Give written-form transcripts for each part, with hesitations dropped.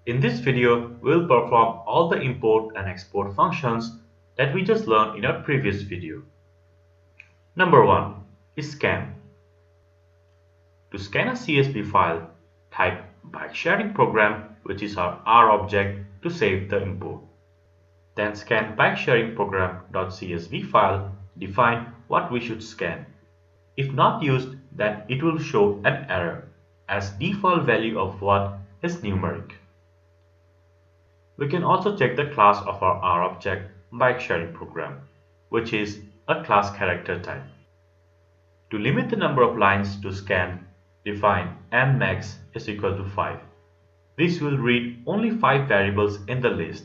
In this video, we'll perform all the import and export functions that we just learned in our previous video. Number 1 is scan. To scan a CSV file, type bike sharing program, which is our R object, to save the import. Then scan bike sharing program.csv file, define what we should scan. If not used, then it will show an error, as default value of what is numeric. We can also check the class of our R object bike sharing program, which is a class character type. To limit the number of lines to scan, define nmax is equal to 5. This will read only 5 variables in the list.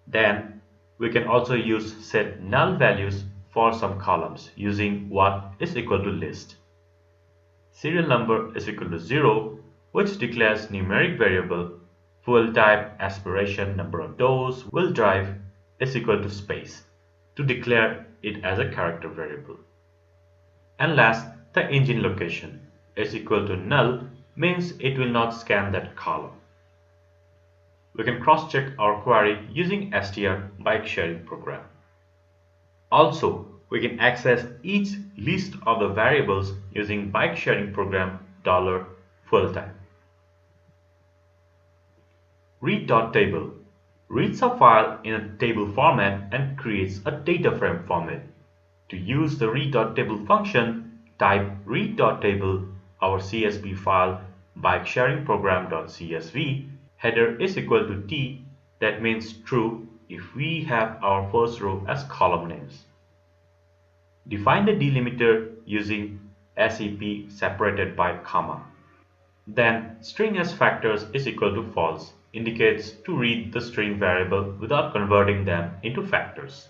Then we can also use set null values for some columns using what is equal to list. Serial number is equal to 0, which declares numeric variable. Fuel type, aspiration, number of doors, will drive is equal to space to declare it as a character variable. And last, the engine location is equal to null, means it will not scan that column. We can cross-check our query using str bike sharing program. Also, we can access each list of the variables using bike sharing program $full type. Read.table reads a file in a table format and creates a data frame format. To use the read.table function, type read.table our CSV file bike sharing program.csv header is equal to t, that means true if we have our first row as column names. Define the delimiter using SEP separated by comma. Then string as factors is equal to false, indicates to read the string variable without converting them into factors.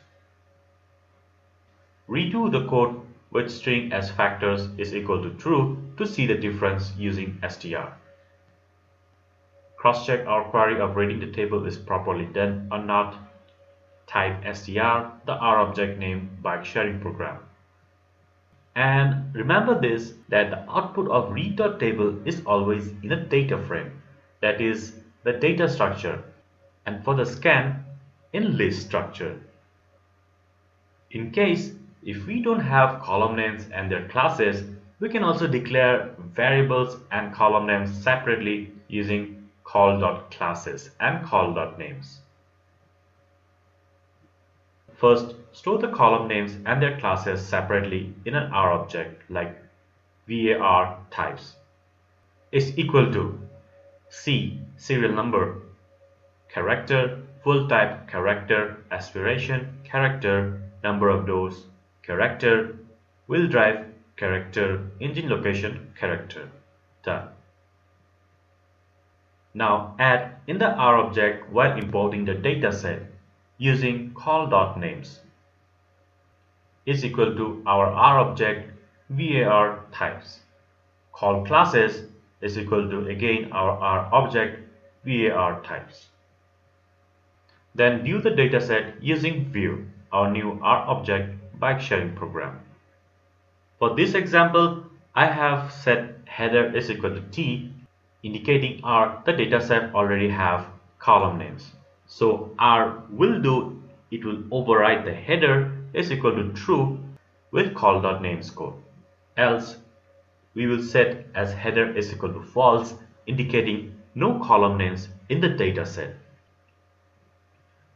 Redo the code with string as factors is equal to true to see the difference using str. Cross-check our query of reading the table is properly done or not. Type str the R object name bike sharing program. And remember this, that the output of read.table is always in a data frame, that is the data structure, and for the scan in list structure. In case if we don't have column names and their classes, we can also declare variables and column names separately using call.classes and call.names. First, store the column names and their classes separately in an R object like var types is equal to C serial number, character, full type character, aspiration character, number of doors character, will drive character, engine location character. Done. Now add in the R object while importing the dataset using call.names is equal to our R object var types. Call classes is equal to again our R object var types. Then view the dataset using view, our new R object bike sharing program. For this example, I have set header is equal to t, indicating R the dataset already have column names. So R will do, it will override the header is equal to true with call.names code. Else, we will set as header is equal to false, indicating no column names in the dataset.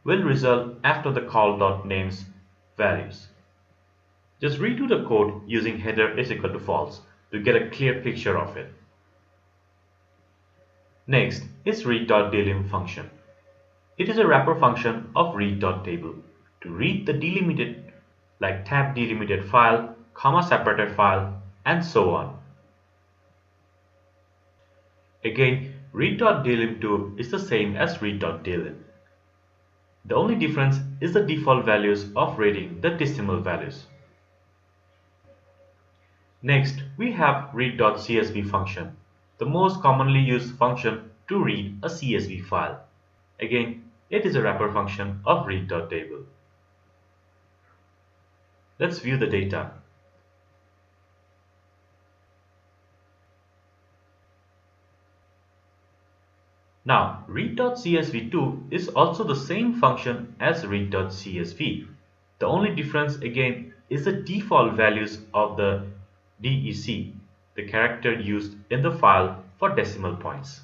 Will result after the call.names values. Just redo the code using header is equal to false to get a clear picture of it. Next is read.delim function. It is a wrapper function of read.table to read the delimited like tab delimited file, comma separated file, and so on. Again, read.delim2 is the same as read.delim. The only difference is the default values of reading the decimal values. Next, we have read.csv function, the most commonly used function to read a CSV file. Again, it is a wrapper function of read.table. Let's view the data. Now, read.csv2 is also the same function as read.csv. The only difference again is the default values of the DEC, the character used in the file for decimal points.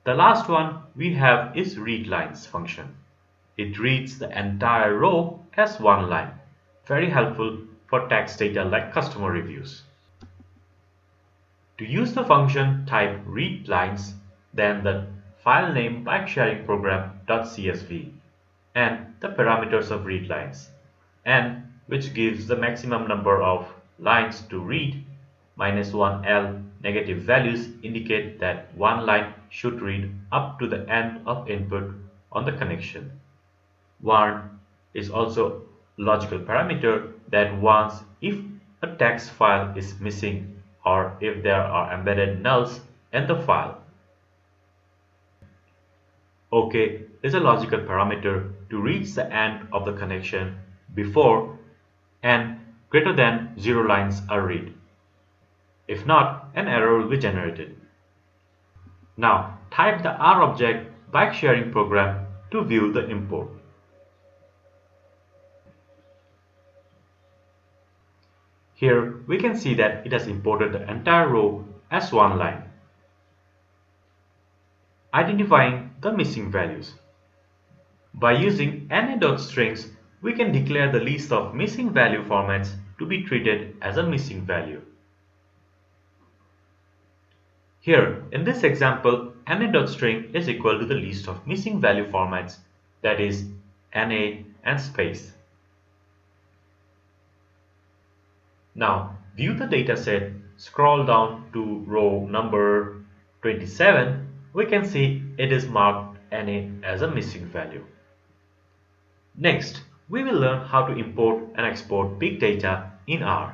The last one we have is readLines function. It reads the entire row as one line. Very helpful for text data like customer reviews. To use the function, type readLines, then the file name bikesharingprogram.csv and the parameters of readLines, n, which gives the maximum number of lines to read, -1l negative values indicate that one line should read up to the end of input on the connection. Warn is also logical parameter that warns if a text file is missing or if there are embedded nulls in the file. OK is a logical parameter to reach the end of the connection before n greater than 0 lines are read. If not, an error will be generated. Now type the R object bike sharing program to view the import. Here we can see that it has imported the entire row as one line, identifying the missing values. By using na.strings, we can declare the list of missing value formats to be treated as a missing value. Here, in this example, na.string is equal to the list of missing value formats, that is, na and space. Now, view the dataset, scroll down to row number 27, we can see it is marked na as a missing value. Next, we will learn how to import and export big data in R.